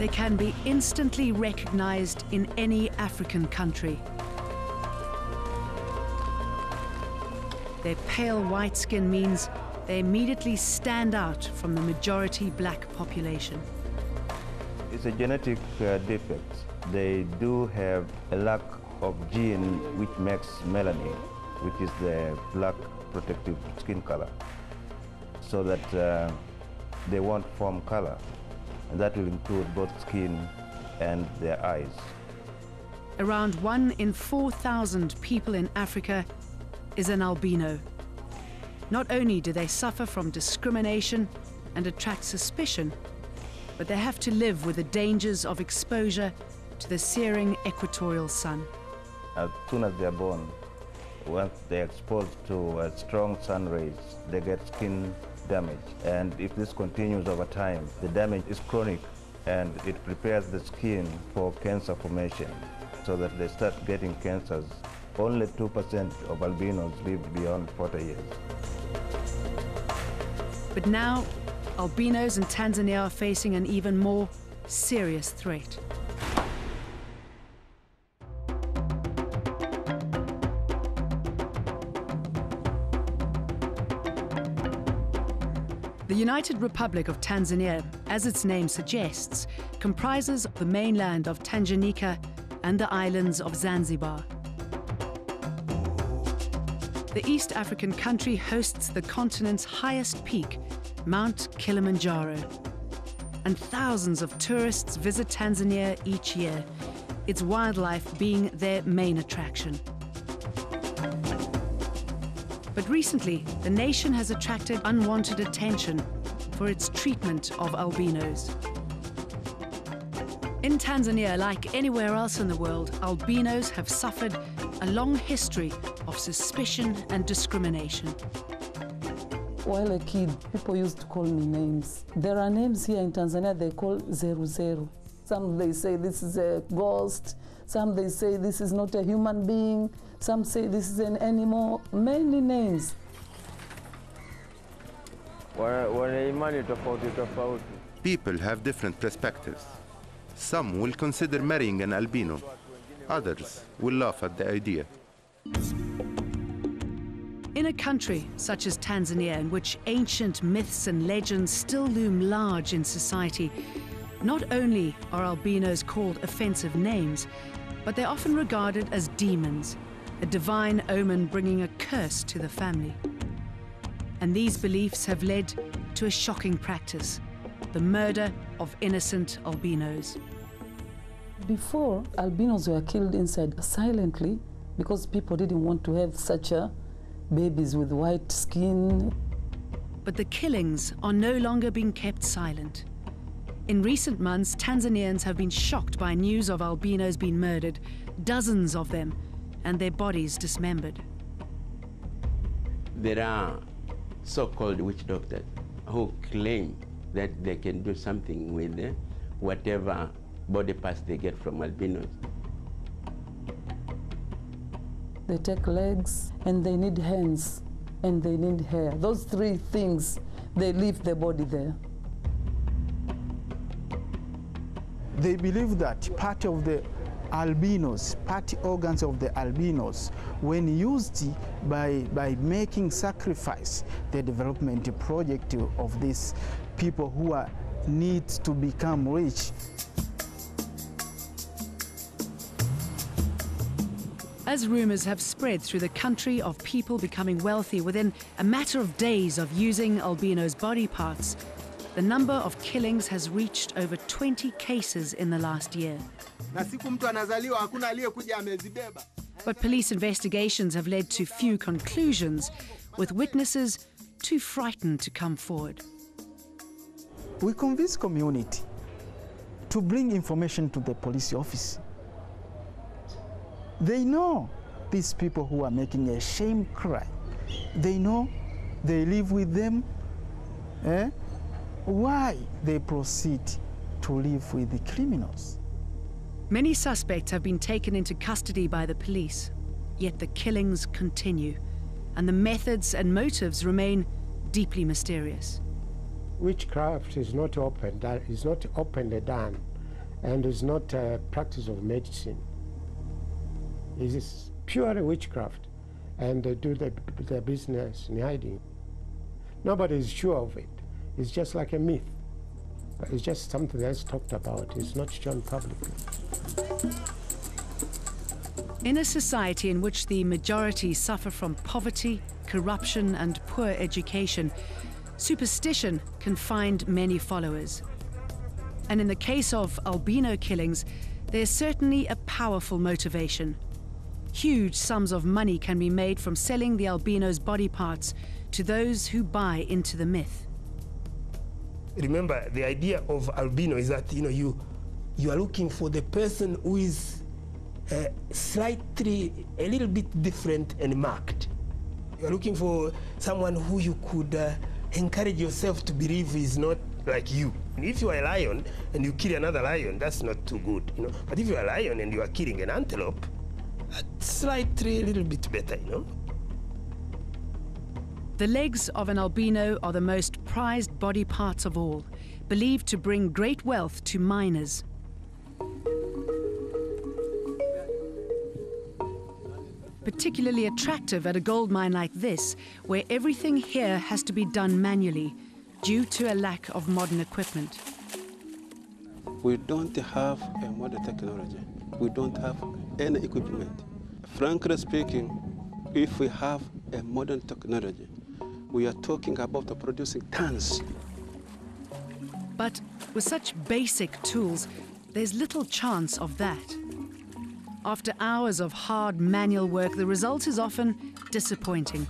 They can be instantly recognized in any African country. Their pale white skin means they immediately stand out from the majority black population. It's a genetic defect. They do have a lack of gene which makes melanin, which is the black protective skin color, so that they won't form color. And that will include both skin and their eyes. Around 1 in 4,000 people in Africa is an albino. Not only do they suffer from discrimination and attract suspicion, but they have to live with the dangers of exposure to the searing equatorial sun. As soon as they're born, once they're exposed to strong sun rays, they get skin damage. And if this continues over time, the damage is chronic and it prepares the skin for cancer formation, so that they start getting cancers. Only 2% of albinos live beyond 40 years. But now, albinos in Tanzania are facing an even more serious threat. The United Republic of Tanzania, as its name suggests, comprises the mainland of Tanganyika and the islands of Zanzibar. The East African country hosts the continent's highest peak, Mount Kilimanjaro. And thousands of tourists visit Tanzania each year, its wildlife being their main attraction. But recently, the nation has attracted unwanted attention for its treatment of albinos. In Tanzania, like anywhere else in the world, albinos have suffered a long history of suspicion and discrimination. While a kid, people used to call me names. There are names here in Tanzania they call Zeru Zeru. Some they say this is a ghost, some they say this is not a human being, some say this is an animal, many names. People have different perspectives. Some will consider marrying an albino. Others will laugh at the idea. In a country such as Tanzania, in which ancient myths and legends still loom large in society, not only are albinos called offensive names, but they're often regarded as demons, a divine omen bringing a curse to the family. And these beliefs have led to a shocking practice, the murder of innocent albinos. Before, albinos were killed inside silently because people didn't want to have such babies with white skin. But the killings are no longer being kept silent. In recent months, Tanzanians have been shocked by news of albinos being murdered, dozens of them, and their bodies dismembered. There are so-called witch doctors who claim that they can do something with whatever body parts they get from albinos. They take legs, and they need hands, and they need hair. Those three things, they leave the body there. They believe that part of the albinos, part organs of the albinos, when used by making sacrifice, the development project of these people who need to become rich. As rumors have spread through the country of people becoming wealthy within a matter of days of using albinos' body parts, the number of killings has reached over 20 cases in the last year. But police investigations have led to few conclusions, with witnesses too frightened to come forward. We convince community to bring information to the police office. They know these people who are making a shame crime. They know, they live with them. Why they proceed to live with the criminals? Many suspects have been taken into custody by the police, yet the killings continue, and the methods and motives remain deeply mysterious. Witchcraft is not open, that is not openly done And it's not a practice of medicine. It is pure witchcraft, and they do their business in hiding. Nobody is sure of it. It's just like a myth. But it's just something that's talked about. It's not shown publicly. In a society in which the majority suffer from poverty, corruption, and poor education, superstition can find many followers. And in the case of albino killings, there's certainly a powerful motivation. Huge sums of money can be made from selling the albino's body parts to those who buy into the myth. Remember, the idea of albino is that you are looking for the person who is slightly, a little bit different and marked. You are looking for someone who you could encourage yourself to believe is not like you. If you are a lion and you kill another lion, that's not too good, But if you are a lion and you are killing an antelope, that's slightly a little bit better, The legs of an albino are the most prized body parts of all, believed to bring great wealth to miners. Particularly attractive at a gold mine like this, where everything here has to be done manually due to a lack of modern equipment. We don't have a modern technology. We don't have any equipment. Frankly speaking, if we have a modern technology, we are talking about producing tons. But with such basic tools, there's little chance of that. After hours of hard manual work, the result is often disappointing.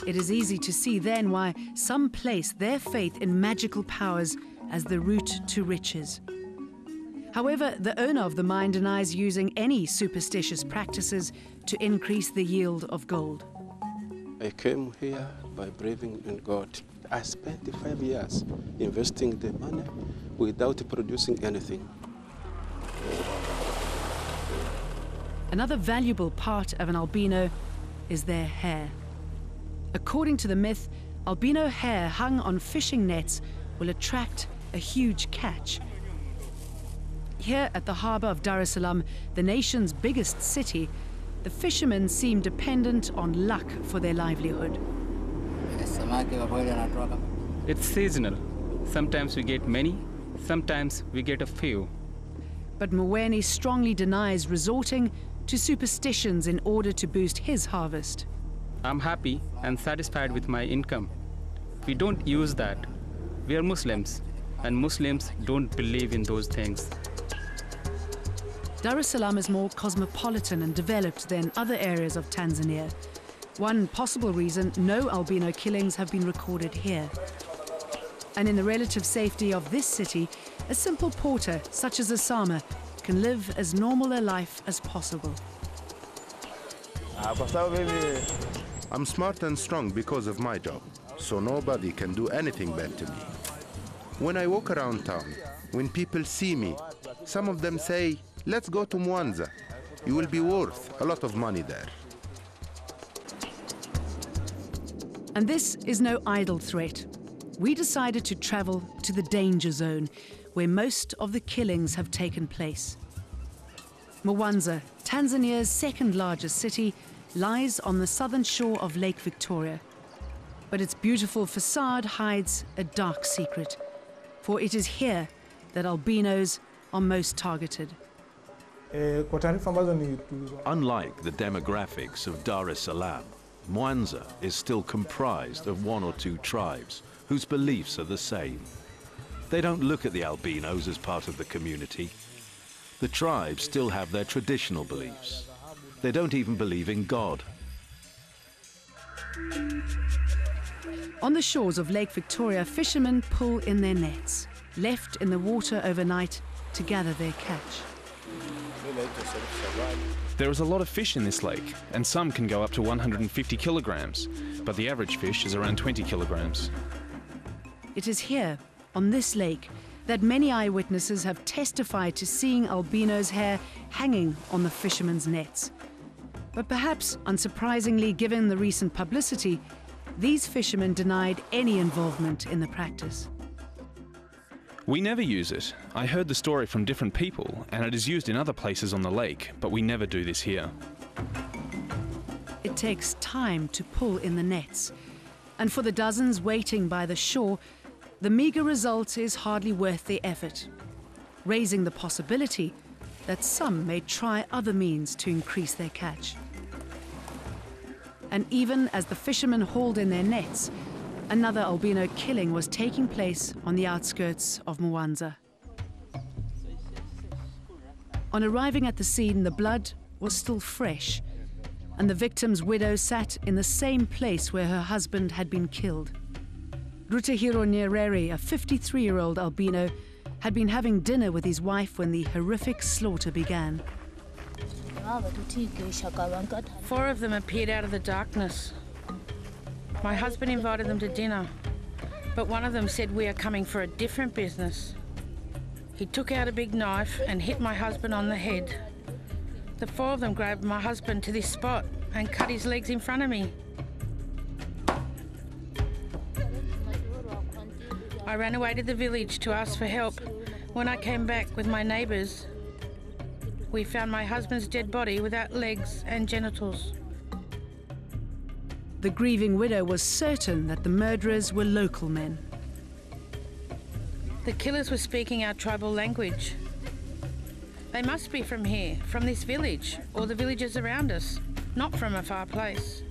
It is easy to see then why some place their faith in magical powers as the route to riches. However, the owner of the mine denies using any superstitious practices to increase the yield of gold. I came here by believing in God. I spent 5 years investing the money without producing anything. Another valuable part of an albino is their hair. According to the myth, albino hair hung on fishing nets will attract a huge catch. Here at the harbour of Dar es Salaam, the nation's biggest city, the fishermen seem dependent on luck for their livelihood. It's seasonal. Sometimes we get many, sometimes we get a few. But MWANI strongly denies resorting to superstitions in order to boost his harvest. I'm happy and satisfied with my income. We don't use that. We are Muslims, and Muslims don't believe in those things. Dar es Salaam is more cosmopolitan and developed than other areas of Tanzania. One possible reason no albino killings have been recorded here. And in the relative safety of this city, a simple porter such as OSAMA can live as normal a life as possible. I'm smart and strong because of my job, so nobody can do anything bad to me. When I walk around town, when people see me, some of them say, "Let's go to Mwanza. You will be worth a lot of money there." And this is no idle threat. We decided to travel to the danger zone, where most of the killings have taken place. Mwanza, Tanzania's second largest city, lies on the southern shore of Lake Victoria. But its beautiful facade hides a dark secret, for it is here that albinos are most targeted. Unlike the demographics of Dar es Salaam, Mwanza is still comprised of 1 or 2 tribes whose beliefs are the same. They don't look at the albinos as part of the community. The tribes still have their traditional beliefs. They don't even believe in God. On the shores of Lake Victoria, fishermen pull in their nets, left in the water overnight to gather their catch. There is a lot of fish in this lake, and some can go up to 150 kilograms, but the average fish is around 20 kilograms. It is here, on this lake, that many eyewitnesses have testified to seeing albinos' hair hanging on the fishermen's nets. But perhaps, unsurprisingly, given the recent publicity, these fishermen denied any involvement in the practice. We never use it. I heard the story from different people, and it is used in other places on the lake, but we never do this here. It takes time to pull in the nets, and for the dozens waiting by the shore, the meagre result is hardly worth the effort, raising the possibility that some may try other means to increase their catch. And even as the fishermen hauled in their nets, another albino killing was taking place on the outskirts of Mwanza. On arriving at the scene, the blood was still fresh, and the victim's widow sat in the same place where her husband had been killed. Rutahiro Nyerere, a 53-year-old albino, had been having dinner with his wife when the horrific slaughter began. 4 of them appeared out of the darkness. My husband invited them to dinner, but one of them said we are coming for a different business. He took out a big knife and hit my husband on the head. The 4 of them grabbed my husband to this spot and cut his legs in front of me. I ran away to the village to ask for help. When I came back with my neighbours, we found my husband's dead body without legs and genitals. The grieving widow was certain that the murderers were local men. The killers were speaking our tribal language. They must be from here, from this village, or the villages around us, not from a far place.